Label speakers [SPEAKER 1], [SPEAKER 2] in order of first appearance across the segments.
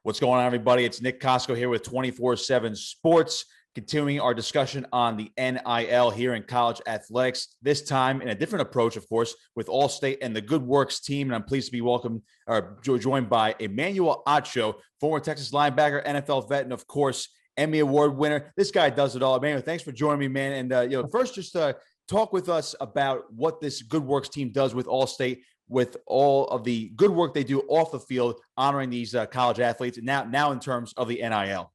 [SPEAKER 1] What's going on, everybody? It's Nick Costco here with 24/7 Sports, continuing our discussion on the NIL here in college athletics, this time in a different approach, of course, with Allstate and the Good Works team. And I'm pleased to be joined by Emmanuel Acho, former Texas linebacker, NFL vet, and, of course, Emmy Award winner. This guy does it all. Emmanuel, thanks for joining me, man. And, first, just talk with us about what this Good Works team does with Allstate, with all of the good work they do off the field, honoring these college athletes, and now in terms of the NIL.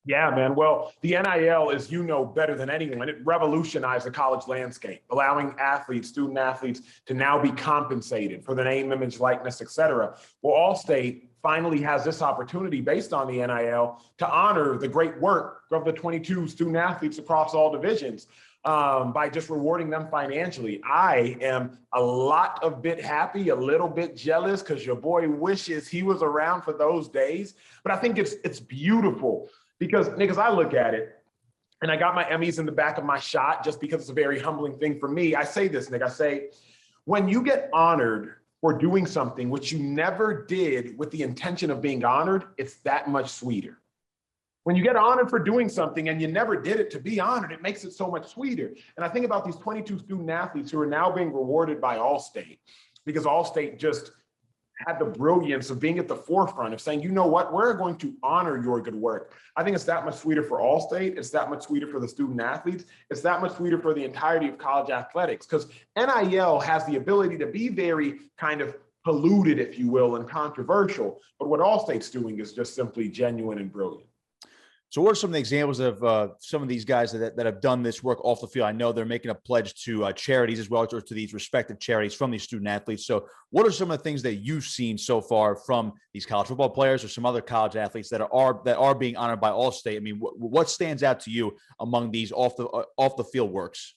[SPEAKER 2] Yeah, man. Well, the NIL, as you know better than anyone, it revolutionized the college landscape, allowing athletes, student athletes, to now be compensated for the name, image, likeness, et cetera. Well, Allstate finally has this opportunity based on the NIL to honor the great work of the 22 student athletes across all divisions. By just rewarding them financially. I am a bit happy, a little bit jealous, because your boy wishes he was around for those days. But I think it's beautiful because, Nick, as I look at it, and I got my Emmys in the back of my shot just because it's a very humbling thing for me. I say this, Nick, I say, when you get honored for doing something which you never did with the intention of being honored, it's that much sweeter. When you get honored for doing something and you never did it to be honored, it makes it so much sweeter. And I think about these 22 student athletes who are now being rewarded by Allstate, because Allstate just had the brilliance of being at the forefront of saying, you know what, we're going to honor your good work. I think it's that much sweeter for Allstate. It's that much sweeter for the student athletes. It's that much sweeter for the entirety of college athletics, because NIL has the ability to be very kind of polluted, if you will, and controversial. But what Allstate's doing is just simply genuine and brilliant.
[SPEAKER 1] So what are some of the examples of some of these guys that have done this work off the field? I know they're making a pledge to charities as well, or to these respective charities from these student athletes. So what are some of the things that you've seen so far from these college football players or some other college athletes that are being honored by Allstate? I mean, what stands out to you among these off the field works?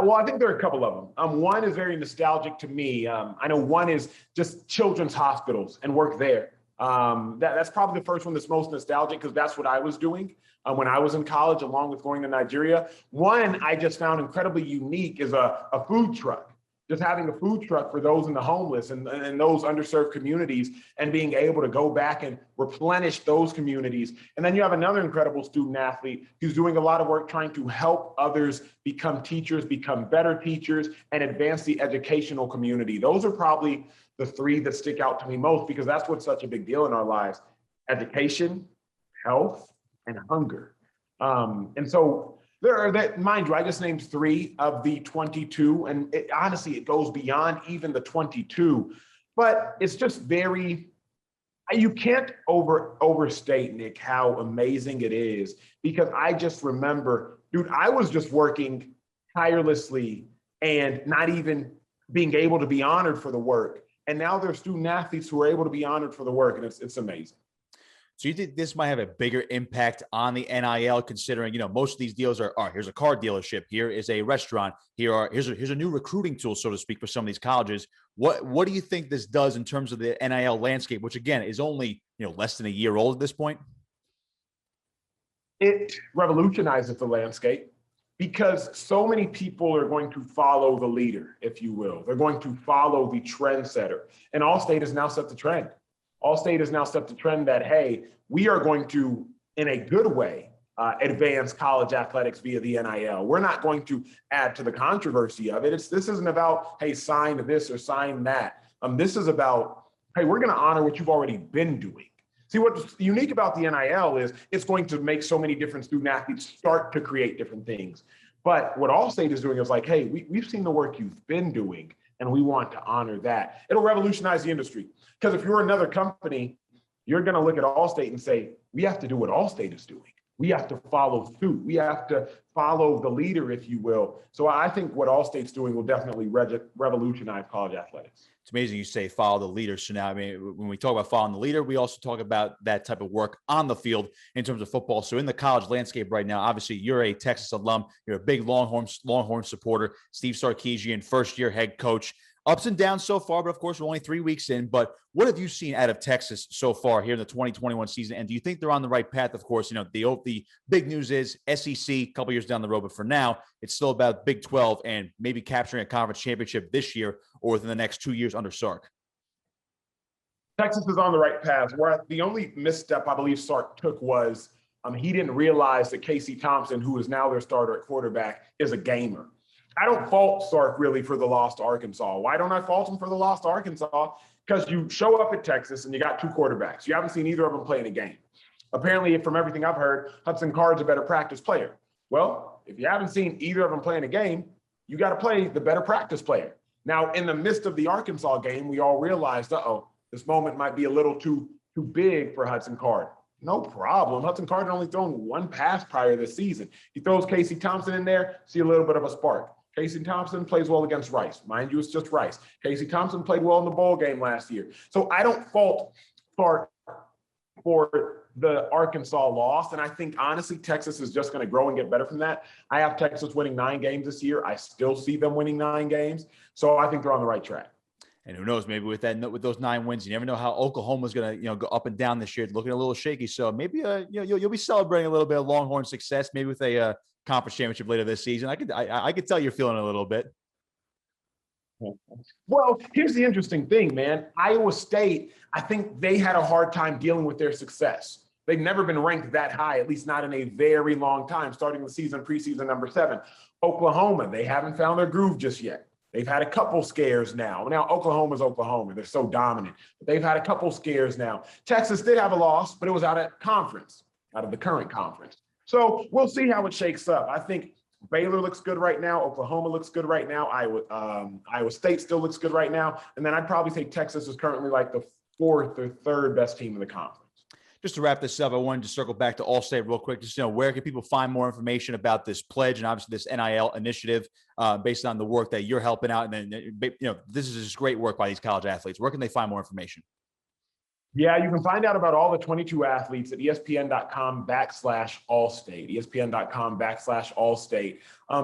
[SPEAKER 2] Well, I think there are a couple of them. One is very nostalgic to me. I know one is just children's hospitals and work there. That's probably the first one that's most nostalgic, because that's what I was doing when I was in college, along with going to Nigeria. One I just found incredibly unique is a food truck, just having a food truck for those in the homeless and those underserved communities, and being able to go back and replenish those communities. And then you have another incredible student athlete who's doing a lot of work trying to help others become teachers, become better teachers, and advance the educational community. Those are probably the three that stick out to me most, because that's what's such a big deal in our lives: education, health, and hunger. And so there are that, mind you, I just named 3 of the 22, and honestly, it goes beyond even the 22, but it's just very, you can't overstate, Nick, how amazing it is, because I just remember, dude, I was just working tirelessly and not even being able to be honored for the work. And now there are student athletes who are able to be honored for the work, and it's amazing.
[SPEAKER 1] So you think this might have a bigger impact on the NIL, considering, most of these deals are here's a car dealership, here is a restaurant, here's a new recruiting tool, so to speak, for some of these colleges. What do you think this does in terms of the NIL landscape, which again is only less than a year old at this point?
[SPEAKER 2] It revolutionizes the landscape, because so many people are going to follow the leader, if you will. They're going to follow the trendsetter. And Allstate has now set the trend. Allstate has now set the trend that, hey, we are going to, in a good way, advance college athletics via the NIL. We're not going to add to the controversy of it. This isn't about, hey, sign this or sign that. This is about, hey, we're going to honor what you've already been doing. See, what's unique about the NIL is it's going to make so many different student athletes start to create different things. But what Allstate is doing is like, hey, we've seen the work you've been doing, and we want to honor that. It'll revolutionize the industry. Because if you're another company, you're going to look at Allstate and say, we have to do what Allstate is doing. We have to follow suit. We have to follow the leader, if you will. So I think what Allstate's doing will definitely revolutionize college athletics.
[SPEAKER 1] It's amazing you say follow the leader. So now, I mean, when we talk about following the leader, we also talk about that type of work on the field in terms of football. So in the college landscape right now, obviously you're a Texas alum. You're a big Longhorn supporter. Steve Sarkisian, first-year head coach. Ups and downs so far, but of course, we're only 3 weeks in. But what have you seen out of Texas so far here in the 2021 season? And do you think they're on the right path? Of course, the big news is SEC a couple years down the road. But for now, it's still about Big 12 and maybe capturing a conference championship this year or within the next 2 years under Sark.
[SPEAKER 2] Texas is on the right path. Where the only misstep I believe Sark took was he didn't realize that Casey Thompson, who is now their starter at quarterback, is a gamer. I don't fault Sark really for the loss to Arkansas. Why don't I fault him for the loss to Arkansas? Because you show up at Texas and you got two quarterbacks. You haven't seen either of them play in a game. Apparently, from everything I've heard, Hudson Card's a better practice player. Well, if you haven't seen either of them play in a game, you got to play the better practice player. Now, in the midst of the Arkansas game, we all realized, this moment might be a little too big for Hudson Card. No problem. Hudson Card had only thrown one pass prior this season. He throws Casey Thompson in there, see a little bit of a spark. Casey Thompson plays well against Rice. Mind you, it's just Rice. Casey Thompson played well in the bowl game last year. So I don't fault Sark for the Arkansas loss. And I think, honestly, Texas is just going to grow and get better from that. I have Texas winning 9 games this year. I still see them winning 9 games. So I think they're on the right track.
[SPEAKER 1] And who knows, maybe with those 9 wins, you never know how Oklahoma's going to, go up and down this year. It's looking a little shaky. So maybe, you'll be celebrating a little bit of Longhorn success, maybe with a conference championship later this season. I could tell you're feeling a little bit.
[SPEAKER 2] Well, here's the interesting thing, man. Iowa State, I think they had a hard time dealing with their success. They've never been ranked that high, at least not in a very long time, starting the season, preseason number 7. Oklahoma, they haven't found their groove just yet. They've had a couple scares now. Now, Oklahoma's Oklahoma. They're so dominant. But they've had a couple scares now. Texas did have a loss, but it was out of the current conference. So we'll see how it shakes up. I think Baylor looks good right now. Oklahoma looks good right now. Iowa State still looks good right now. And then I'd probably say Texas is currently like the 4th or 3rd best team in the conference.
[SPEAKER 1] Just to wrap this up, I wanted to circle back to Allstate real quick. Just, where can people find more information about this pledge and obviously this NIL initiative based on the work that you're helping out? And then, this is just great work by these college athletes. Where can they find more information?
[SPEAKER 2] Yeah, you can find out about all the 22 athletes at ESPN.com/Allstate, ESPN.com/Allstate.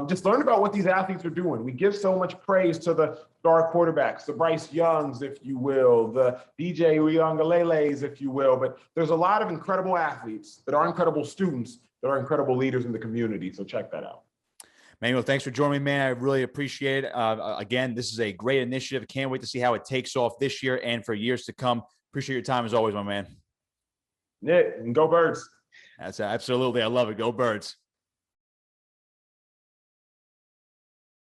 [SPEAKER 2] Just learn about what these athletes are doing. We give so much praise to the star quarterbacks, the Bryce Youngs, if you will, the DJ Uyongaleles, if you will, but there's a lot of incredible athletes that are incredible students that are incredible leaders in the community. So check that out.
[SPEAKER 1] Manuel, thanks for joining me, man. I really appreciate it. Again, this is a great initiative. Can't wait to see how it takes off this year and for years to come. Appreciate your time as always, my man.
[SPEAKER 2] Yeah, and go Birds.
[SPEAKER 1] That's absolutely. I love it. Go Birds.